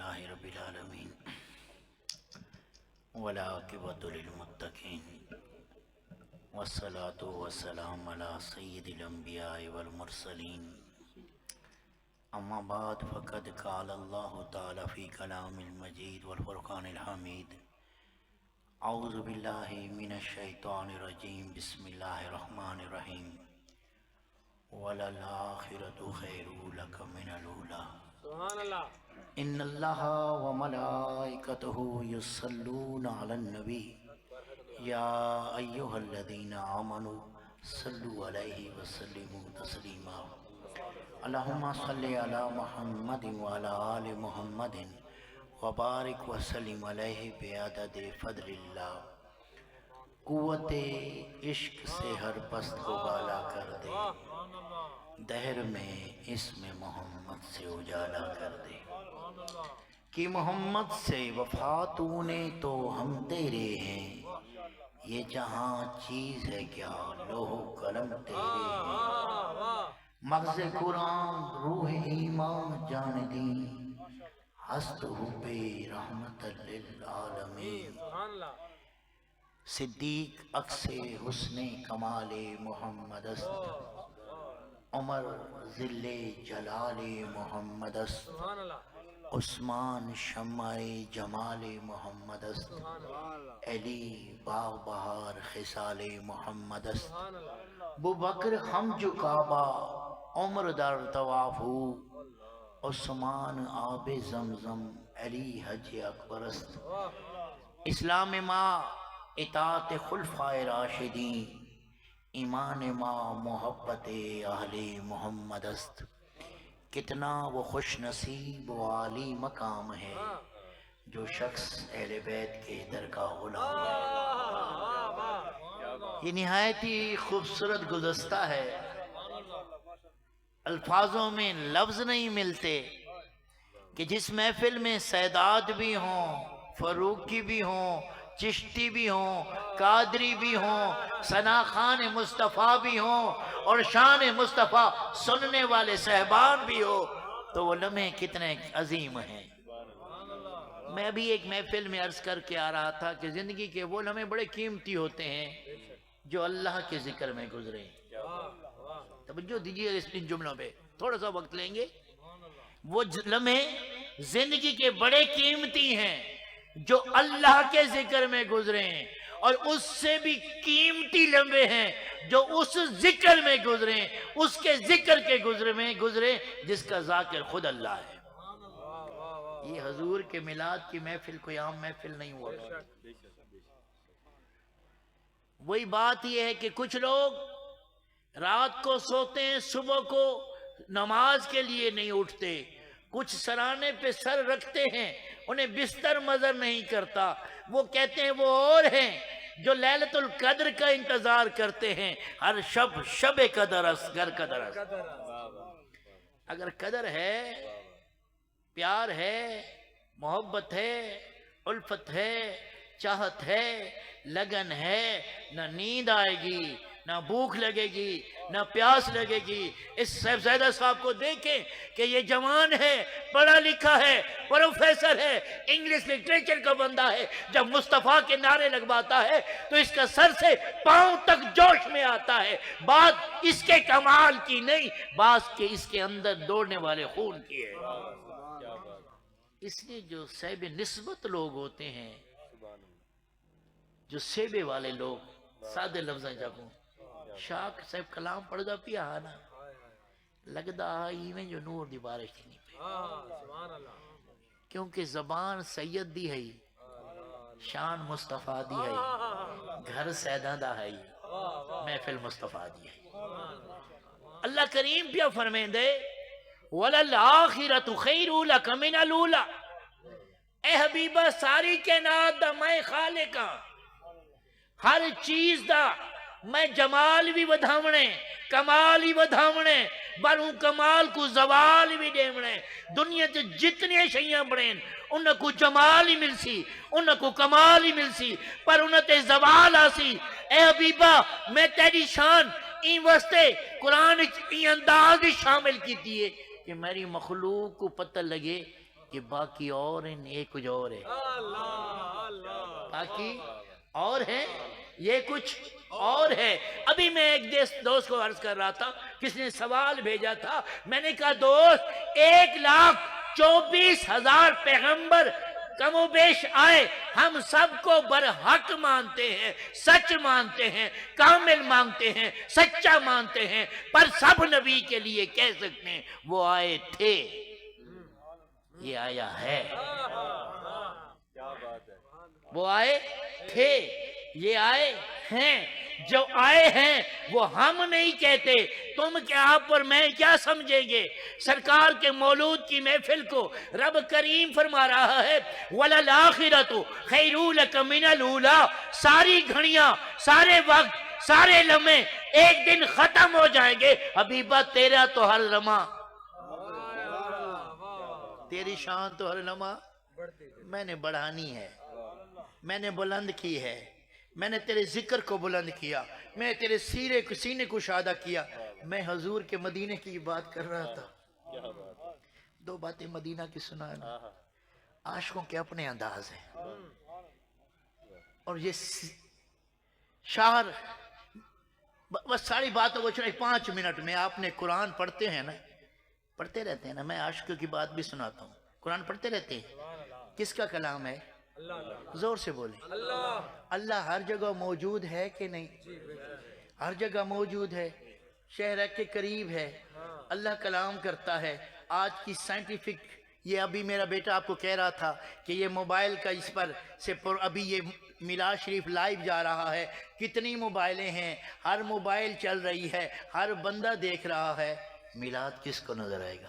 للہ رب العالمین والعاقبۃ للمتقین والصلاة والسلام علی سید الانبیاء والمرسلین اما بعد فقد قال اللہ تعالی فی کلام المجید والفرقان الحمید اعوذ باللہ من الشیطان الرجیم بسم اللہ الرحمن الرحیم وَلَلْآخِرَةُ خَيْرٌ لَكَ مِنَ الْأُولَىٰ سبحان اللہ ان اللہ وملائکتہ یصلون علی النبی یا ایہا الذین آمنوا صلوا علیہ وسلموا تسلیما اللہم صلی علی محمد وعلی آل محمد وبارک وسلم علیہ بعدد فضل اللہ قوت عشق سے ہر پست کو بالا کر دے دہر میں اسم محمد سے اجالا کر دے کہ محمد سے وفا تو نے تو ہم تیرے ہیں یہ جہاں چیز ہے کیا لوح قلم تیرے ہیں مغز قرآن روح ایمان جان دین ہست حب رحمت للعالمین صدیق عکس حسن کمال محمد است عمر ذل جلال محمد است عثمان شمع جمال محمد است علی باغ بہار خصال محمد است ابوبکر ہم جو کعبہ عمر در طواف ہو عثمان آب زمزم علی حج اکبر است اسلام ما اطاعت خلفائے راشدین ایمان ما محبت اہل محمد است کتنا وہ خوش نصیب و عالی مقام ہے جو شخص اہل بیت کے درگاہ غلام ہے یہ نہایت ہی خوبصورت گلدستہ ہے الفاظوں میں لفظ نہیں ملتے کہ جس محفل میں سیدات بھی ہوں فاروقی بھی ہوں چشتی بھی ہوں قادری بھی ہوں ثنا خان مصطفیٰ بھی ہوں اور شان مصطفیٰ سننے والے صحبان بھی ہو تو وہ لمحے کتنے عظیم ہیں میں بھی ایک محفل میں عرض کر کے آ رہا تھا کہ زندگی کے وہ لمحے بڑے قیمتی ہوتے ہیں جو اللہ کے ذکر میں گزرے توجہ دیجیے ان جملوں پہ تھوڑا سا وقت لیں گے وہ لمحے زندگی کے بڑے قیمتی ہیں جو اللہ کے ذکر میں گزرے ہیں اور اس سے بھی قیمتی لمحے ہیں جو اس ذکر میں گزرے ہیں اس کے ذکر کے گزرے جس کا ذاکر خود اللہ ہے یہ حضور کے میلاد کی محفل کوئی عام محفل نہیں ہوا وہی بات یہ ہے کہ کچھ لوگ رات کو سوتے ہیں صبح کو نماز کے لیے نہیں اٹھتے کچھ سرانے پہ سر رکھتے ہیں انہیں بستر مزر نہیں کرتا وہ کہتے ہیں وہ اور ہیں جو لیلۃ القدر کا انتظار کرتے ہیں ہر شب قدر است گر قدر است اگر قدر ہے پیار ہے محبت ہے الفت ہے چاہت ہے لگن ہے نہ نیند آئے گی نہ بھوک لگے گی نہ پیاس لگے گی اس صاحبزادہ صاحب کو دیکھیں کہ یہ جوان ہے پڑھا لکھا ہے پروفیسر ہے انگلش لٹریچر کا بندہ ہے جب مصطفیٰ کے نعرے لگواتا ہے تو اس کا سر سے پاؤں تک جوش میں آتا ہے بات اس کے کمال کی نہیں بات کہ اس کے اندر دوڑنے والے خون کی ہے اس لیے جو صاحب نسبت لوگ ہوتے ہیں جو سیبے والے لوگ سادے لفظیں جاگوں شاک صاحب کلام پڑھ دا پیا نا لگدا ایویں جو نور دی بارش تھی نہیں پہ کیونکہ زبان سید دی ہے شان مصطفیٰ دی ہے گھر سیدہ دا ہے محفل مصطفیٰ دی ہے اللہ کریم پیا فرمائیں دے وَلَلْآخِرَةُ خَيْرٌ لَكَ مِنَ الْأُولَىٰ اے حبیبہ ساری کائنات دا میں خالق ہاں ہر چیز دا میں جمال بھی ودھاونے کمال ہی ودھاونے باروں کمال کو زوال بھی دیونے دنیا تے جتنے شیئں بڑھیں انہاں کو جمال ہی مل سی انہاں کو کمال ہی مل سی پر انہاں تے زوال آسی اے حبیبہ میں تیری شان این واسطے قرآن این انداز شامل کی دیئے کہ میری مخلوق کو پتہ لگے یہ باقی اور ہیں، یہ کچھ اور ہے، باقی اور ہے، یہ کچھ اور ہے۔ ابھی میں ایک دوست کو عرض کر رہا تھا، کس نے سوال بھیجا تھا، میں نے کہا دوست 1,24,000 پیغمبر کم و بیش آئے، ہم سب کو برحق مانتے ہیں، سچ مانتے ہیں، کامل مانتے ہیں، سچا مانتے ہیں، پر سب نبی کے لیے کہہ سکتے ہیں وہ آئے تھے، یہ آیا ہے، وہ آئے تھے، یہ آئے ہیں، جو آئے ہیں وہ ہم نہیں کہتے، تم کیا آپ اور میں کیا سمجھیں گے؟ سرکار کے مولود کی محفل کو رب کریم فرما رہا ہے وَلَلْآخِرَةُ خَيْرٌ لَكَ مِنَ الْأُولَىٰ، ساری گھڑیاں، سارے وقت، سارے لمحے ایک دن ختم ہو جائیں گے، حبیبہ تیرا تو ہر لمحہ، تیری شان تو ہر لمحہ میں نے بڑھانی ہے، میں نے بلند کی ہے، میں نے تیرے ذکر کو بلند کیا، میں نے تیرے سینے کو شادہ کیا۔ میں حضور کے مدینے کی بات کر رہا تھا، دو باتیں مدینہ کی سنانا، عاشقوں کے اپنے انداز ہیں، اور یہ شعر بس ساری باتوں کو 5 منٹ میں، آپ نے قرآن پڑھتے ہیں نا، پڑھتے رہتے ہیں نا، میں عاشقوں کی بات بھی سناتا ہوں، قرآن پڑھتے رہتے ہیں، کس کا کلام ہے؟ زور سے بولیں، اللہ ہر جگہ موجود ہے کہ نہیں؟ ہر جگہ موجود ہے، شہر کے قریب ہے، اللہ کلام کرتا ہے۔ آج کی سائنٹیفک، یہ ابھی میرا بیٹا آپ کو کہہ رہا تھا کہ یہ موبائل کا اس پر سے ابھی یہ میلاد شریف لائیو جا رہا ہے، کتنی موبائلیں ہیں، ہر موبائل چل رہی ہے، ہر بندہ دیکھ رہا ہے، میلاد کس کو نظر آئے گا؟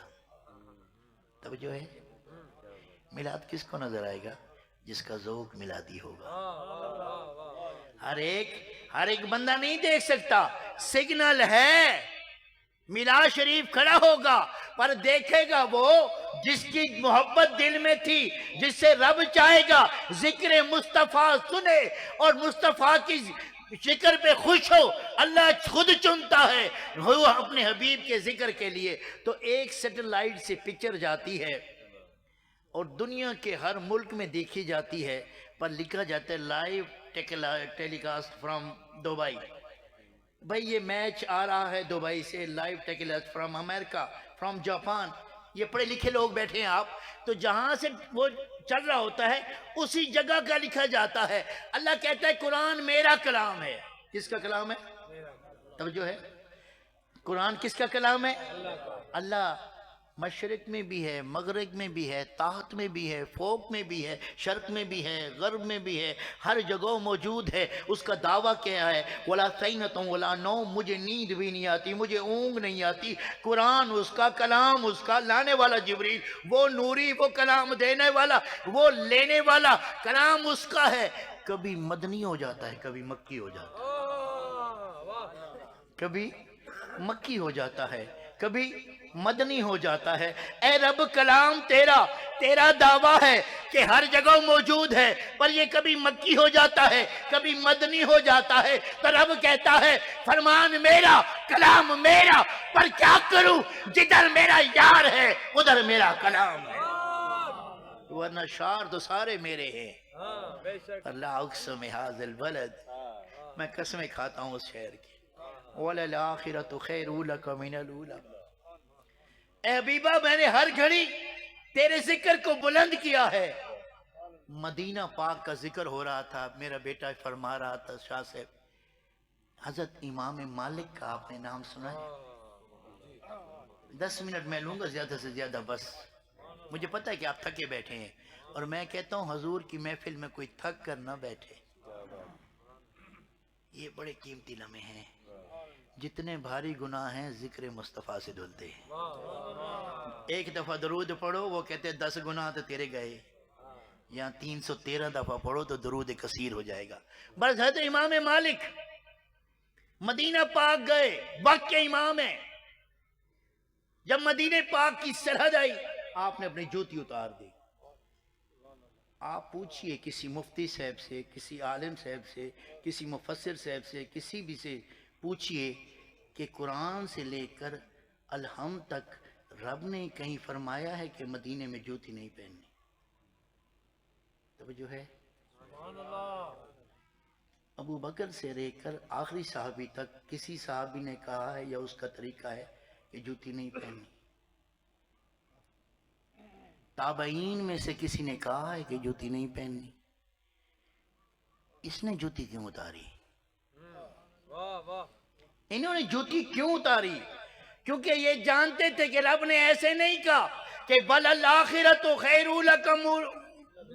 توجہ ہے، میلاد کس کو نظر آئے گا؟ جس کا ذوق میلادی ہوگا۔ ہر ایک بندہ نہیں دیکھ سکتا، سگنل ہے، میلاد شریف کھڑا ہوگا، پر دیکھے گا وہ جس کی محبت دل میں تھی، جس سے رب چاہے گا ذکر مصطفیٰ سنے اور مصطفیٰ کی ذکر پہ خوش ہو، اللہ خود چنتا ہے وہ اپنے حبیب کے ذکر کے لیے۔ تو ایک سیٹلائٹ سے پکچر جاتی ہے اور دنیا کے ہر ملک میں دیکھی جاتی ہے، پر لکھا جاتا ہے live telecast from Dubai, بھئی یہ میچ آ رہا ہے دبئی سے، live telecast from America, from Japan, یہ پڑھے لکھے لوگ بیٹھے ہیں آپ، تو جہاں سے وہ چل رہا ہوتا ہے اسی جگہ کا لکھا جاتا ہے۔ اللہ کہتا ہے قرآن میرا کلام ہے، کس کا کلام ہے؟ توجہ ہے، قرآن کس کا کلام ہے؟ اللہ مشرق میں بھی ہے، مغرب میں بھی ہے، تحت میں بھی ہے، فوق میں بھی ہے، شرق میں بھی ہے، غرب میں بھی ہے، ہر جگہ موجود ہے۔ اس کا دعویٰ کیا ہے؟ وَلَا سَيْنَةٌ وَلَا نَوْمٌ، مجھے نیند بھی نہیں آتی، مجھے اونگ نہیں آتی۔ قرآن اس کا کلام، اس کا لانے والا جبریل، وہ نوری، وہ کلام دینے والا، وہ لینے والا، کلام اس کا ہے۔ کبھی مدنی ہو جاتا ہے، کبھی مکی ہو جاتا ہے، کبھی مکی ہو جاتا ہے، کبھی مدنی ہو جاتا ہے۔ اے رب کلام تیرا دعویٰ ہے کہ ہر جگہ موجود ہے، پر یہ کبھی مکی ہو جاتا ہے، کبھی مدنی ہو جاتا ہے۔ تو رب کہتا ہے فرمان میرا، کلام میرا، پر کیا کروں؟ جدھر میرا یار ہے ادھر میرا کلام ہے، ورنہ شعر تو سارے میرے ہیں۔ اللہ اقسم ھذا البلد، میں قسمیں کھاتا ہوں اس شہر کی، وَلَلْآخِرَةُ خَيْرٌ لَكَ مِنَ الْأُولَىٰ۔ اے حبیبہ میں نے ہر گھڑی تیرے ذکر کو بلند کیا ہے۔ مدینہ پاک کا ذکر ہو رہا تھا، میرا بیٹا فرما رہا تھا شاہ صاحب، حضرت امام مالک کا آپ نے نام سنا ہے؟ 10 منٹ میں لوں گا زیادہ سے زیادہ، بس مجھے پتہ ہے کہ آپ تھکے بیٹھے ہیں، اور میں کہتا ہوں حضور کی محفل میں کوئی تھک کر نہ بیٹھے، یہ بڑے قیمتی لمحے ہیں۔ جتنے بھاری گناہ ہیں ذکر مصطفیٰ سے دھلتے ہیں۔ ایک دفعہ درود پڑھو، وہ کہتے ہیں 10 گناہ تو تیرے گئے، یا 313 دفعہ پڑھو تو درود کثیر ہو جائے گا۔ بس حضرت امام مالک مدینہ پاک گئے، وقت کے امام ہیں، جب مدینہ پاک کی سرحد آئی آپ نے اپنی جوتی اتار دی۔ آپ پوچھئے کسی مفتی صاحب سے، کسی عالم صاحب سے، کسی مفسر صاحب سے، کسی بھی سے پوچھئے کہ قرآن سے لے کر الحمد تک رب نے کہیں فرمایا ہے کہ مدینے میں جوتی نہیں پہننی؟ توجہ ہے؟ ابو بکر سے لے کر آخری صحابی تک کسی صحابی نے کہا ہے یا اس کا طریقہ ہے کہ جوتی نہیں پہننی؟ تابعین میں سے کسی نے کہا ہے کہ جوتی نہیں پہننی؟ اس نے جوتی کیوں اتاری؟ انہوں نے جوتی کیوں اتاری؟ کیونکہ یہ جانتے تھے کہ رب نے ایسے نہیں کہا کہ بل الآخرۃ خیر لکم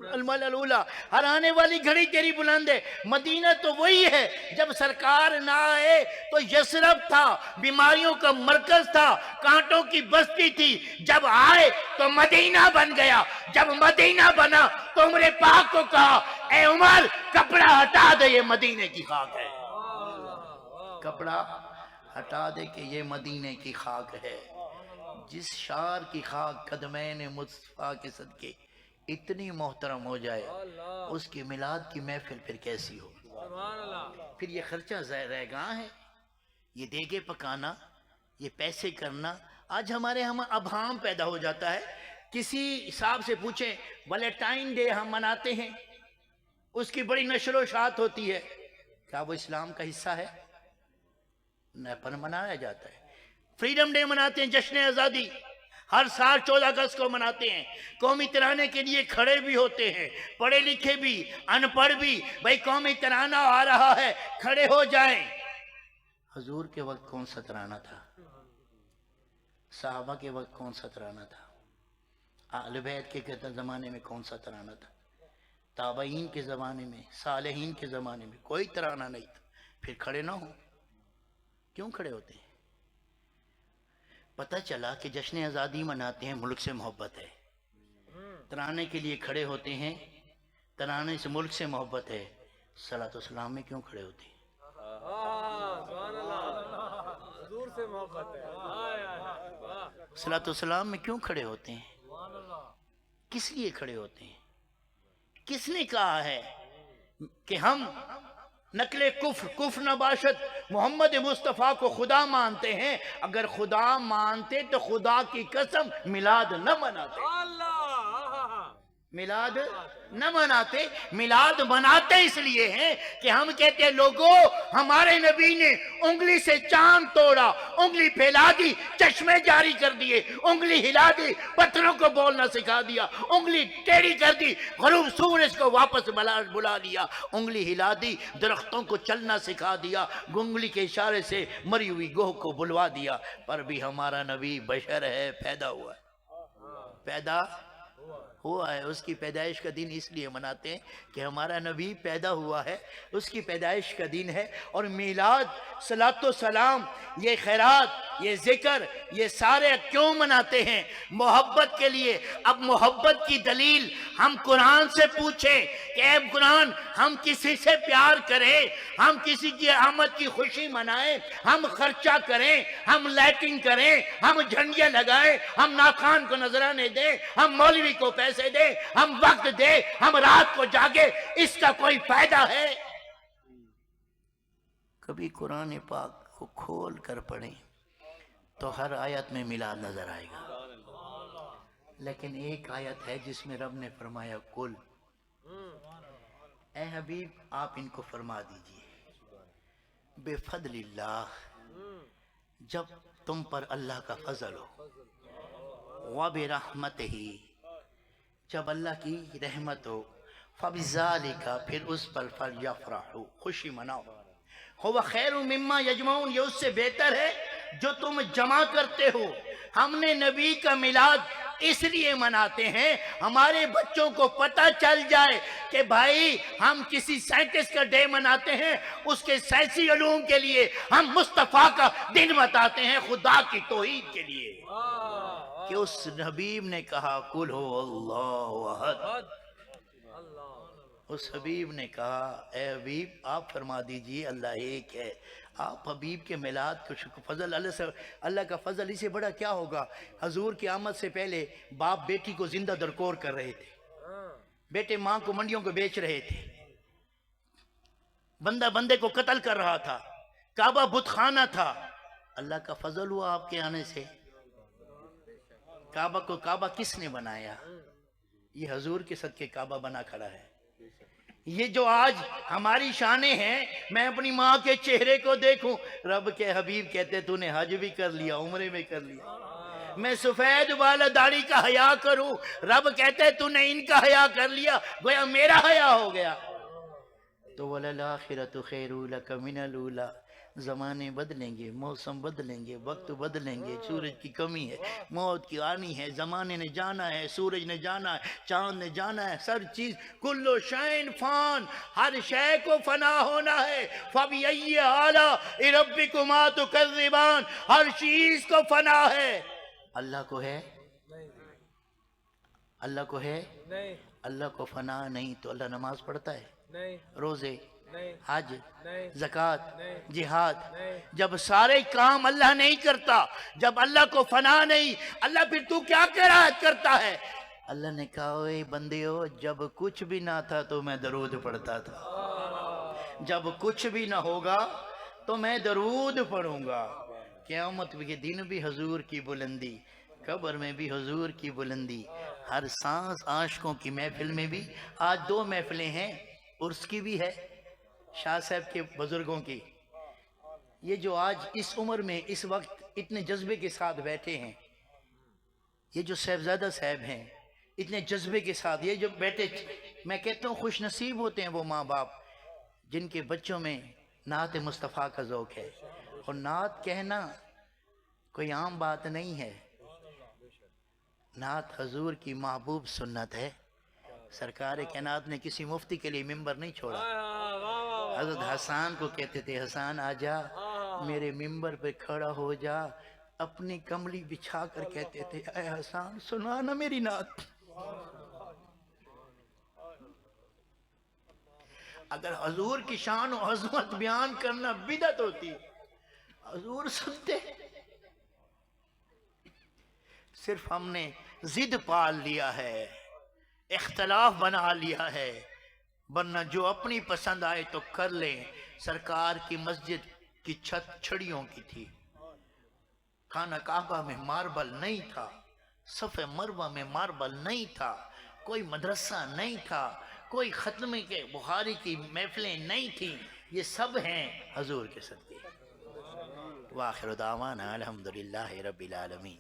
المل الاولیٰ، ہر آنے والی گھڑی تیری بلند ہے۔ مدینہ تو وہی ہے، جب سرکار نہ آئے تو یثرب تھا، بیماریوں کا مرکز تھا، کانٹوں کی بستی تھی، جب آئے تو مدینہ بن گیا۔ جب مدینہ بنا تو عمر پاک کو کہا اے عمر کپڑا ہٹا دے، یہ مدینے کی خاک ہے، کپڑا ہٹا دے کہ یہ مدینے کی خاک ہے۔ جس شار کی خاک قدمین مصطفیٰ کے صدقے اتنی محترم ہو جائے، اس کی میلاد کی محفل پھر کیسی ہو؟ پھر یہ خرچہ رہ گاہ ہے، یہ دیگے پکانا، یہ پیسے کرنا۔ آج ہمارے ہم ابہام پیدا ہو جاتا ہے، کسی صاحب سے پوچھیں ویلنٹائن ڈے ہم مناتے ہیں، اس کی بڑی نشر و اشاعت ہوتی ہے، کیا وہ اسلام کا حصہ ہے؟ نہ، پر منایا جاتا ہے۔ فریڈم ڈے مناتے ہیں، جشن آزادی، ہر سال 14 اگست کو مناتے ہیں، قومی ترانے کے لیے کھڑے بھی ہوتے ہیں، پڑھے لکھے بھی، ان پڑھ بھی، بھائی قومی ترانہ آ رہا ہے کھڑے ہو جائیں۔ حضور کے وقت کون سا ترانہ تھا؟ صحابہ کے وقت کون سا ترانہ تھا؟ اہل بیت کے زمانے میں کون سا ترانہ تھا؟ تابعین کے زمانے میں، صالحین کے زمانے میں کوئی ترانہ نہیں تھا۔ پھر کھڑے نہ ہوں، کیوں کھڑے ہوتے ہیں؟ پتہ چلا کہ جشن آزادی مناتے ہیں، ملک سے محبت ہے، ترانے کے لیے کھڑے ہوتے ہیں، ترانے سے ملک سے محبت ہے، صلاۃ و سلام میں کیوں کھڑے ہوتے ہیں؟ صلاۃ و سلام میں کیوں کھڑے ہوتے ہیں؟ کس لیے کھڑے ہوتے ہیں؟ کس نے کہا ہے کہ ہم نقل کفر نباشت محمد مصطفیٰ کو خدا مانتے ہیں؟ اگر خدا مانتے تو خدا کی قسم میلاد نہ مناتے، میلاد نہ مناتے۔ میلاد مناتے اس لیے ہیں کہ ہم کہتے ہیں لوگوں ہمارے نبی نے انگلی سے چاند توڑا، انگلی پھیلا دی چشمے جاری کر دیے، انگلی ہلا دی پتھروں کو بولنا سکھا دیا، انگلی ٹیڑھی کر دی غروب سورج کو واپس بلا لیا، انگلی ہلا دی درختوں کو چلنا سکھا دیا، انگلی کے اشارے سے مری ہوئی گوہ کو بلوا دیا۔ پر بھی ہمارا نبی بشر ہے، پیدا ہوا ہے، پیدا ہوا ہے۔ اس کی پیدائش کا دن اس لیے مناتے ہیں کہ ہمارا نبی پیدا ہوا ہے، اس کی پیدائش کا دن ہے۔ اور میلاد، صلاۃ و سلام، یہ خیرات، یہ ذکر، یہ سارے کیوں مناتے ہیں؟ محبت کے لیے۔ اب محبت کی دلیل ہم قرآن سے پوچھیں کہ اے قرآن ہم کسی سے پیار کریں، ہم کسی کی آمد کی خوشی منائیں، ہم خرچہ کریں، ہم لائٹنگ کریں، ہم جھنڈیاں لگائیں، ہم ناخوان کو نذرانے دیں، ہم مولوی کو پیسے دیں، ہم وقت دیں، ہم رات کو جاگے، اس کا کوئی فائدہ ہے؟ کبھی قرآن پاک کو کھول کر پڑھیں تو ہر آیت میں میلاد نظر آئے گا، لیکن ایک آیت ہے جس میں رب نے فرمایا کل، اے حبیب آپ ان کو فرما دیجئے بے فضل اللہ، جب تم پر اللہ کا فضل ہو، وَبِرَحْمَتِهِ، جب اللہ کی رحمت ہو، فَبِذَالِكَ، پھر اس پر فَلْيَفْرَحُوا، خوشی مناؤ، هُوَ خَيْرٌ مِّمَّا يَجْمَعُونَ، یہ اس سے بہتر ہے جو تم جمع کرتے ہو۔ ہم نے نبی کا میلاد اس لیے مناتے ہیں ہمارے بچوں کو پتہ چل جائے کہ بھائی ہم کسی سائنٹسٹ کا ڈے مناتے ہیں، اس کے سائنسی علوم کے لیے، ہم مصطفیٰ کا دن بتاتے ہیں خدا کی توحید کے لیے، کہ اس حبیب نے کہا قل هو اللہ احد، اس حبیب نے کہا اے حبیب آپ فرما دیجئے اللہ ایک ہے۔ آپ حبیب کے میلاد کو فضل اللہ کا فضل اسے بڑا کیا ہوگا؟ حضور کی آمد سے پہلے باپ بیٹی کو زندہ درکور کر رہے تھے، بیٹے ماں کو منڈیوں کو بیچ رہے تھے، بندہ بندے کو قتل کر رہا تھا، کعبہ بت خانہ تھا۔ اللہ کا فضل ہوا آپ کے آنے سے، کعبہ کو کعبہ کس نے بنایا؟ یہ حضور کے صدقے کعبہ بنا کھڑا ہے۔ یہ جو آج ہماری شانیں ہیں، میں اپنی ماں کے چہرے کو دیکھوں، رب کے حبیب کہتے تو نے حج بھی کر لیا، عمرے میں کر لیا۔ میں سفید والا داڑھی کا حیا کروں، رب کہتے تو نے ان کا حیا کر لیا، گویا میرا حیا ہو گیا۔ تو وَلَلْآخِرَةُ خَيْرٌ لَكَ مِنَ الْأُولَىٰ، زمانے بدلیں گے، موسم بدلیں گے، وقت بدلیں گے، سورج کی کمی ہے، موت کی آنی ہے، زمانے نے جانا ہے، سورج نے جانا ہے، چاند نے جانا ہے، سر چیز کلو شین فان، ہر شے کو فنا ہونا ہے۔ فَبِأَيِّ آلَاءِ رَبِّكُمَا تُكَذِّبَانِ، ہر چیز کو فنا ہے۔ اللہ کو ہے؟ اللہ کو ہے؟ اللہ کو فنا نہیں تو اللہ نماز پڑھتا ہے؟ روزے، حج، زکوٰۃ، جہاد، جب سارے کام اللہ نہیں کرتا، جب اللہ کو فنا نہیں، اللہ پھر تو کیا قرات کرتا ہے؟ اللہ نے کہا اے بندیو، جب کچھ بھی نہ تھا تو میں درود پڑھتا تھا، جب کچھ بھی نہ ہوگا تو میں درود پڑھوں گا۔ قیامت کے دن بھی حضور کی بلندی، قبر میں بھی حضور کی بلندی، ہر سانس عاشقوں کی محفل میں بھی۔ آج 2 محفلیں ہیں، عرس کی بھی ہے، شاہ صاحب کے بزرگوں کی۔ یہ جو آج اس عمر میں اس وقت اتنے جذبے کے ساتھ بیٹھے ہیں، یہ جو صاحبزادہ صاحب ہیں اتنے جذبے کے ساتھ یہ جو بیٹھے، میں کہتا ہوں خوش نصیب ہوتے ہیں وہ ماں باپ جن کے بچوں میں نعت مصطفیٰ کا ذوق ہے۔ اور نعت کہنا کوئی عام بات نہیں ہے، نعت حضور کی محبوب سنت ہے۔ سرکار کائنات نے کسی مفتی کے لیے ممبر نہیں چھوڑا۔ حضرت حسان کو کہتے تھے حسان آجا میرے ممبر پہ کھڑا ہو جا، اپنی کملی بچھا کر کہتے تھے اے حسان سنا نا میری نعت۔ اگر حضور کی شان و عظمت بیان کرنا بدعت ہوتی، حضور سنتے۔ صرف ہم نے ضد پال لیا ہے، اختلاف بنا لیا ہے، ورنہ جو اپنی پسند آئے تو کر لیں۔ سرکار کی مسجد کی چھت چھڑیوں کی تھی، خانہ کعبہ میں ماربل نہیں تھا، صف مروہ میں ماربل نہیں تھا، کوئی مدرسہ نہیں تھا، کوئی ختمے کے بخاری کی محفلیں نہیں تھیں، یہ سب ہیں حضور کے صدقے۔ وآخر دعوانا الحمدللہ رب العالمین۔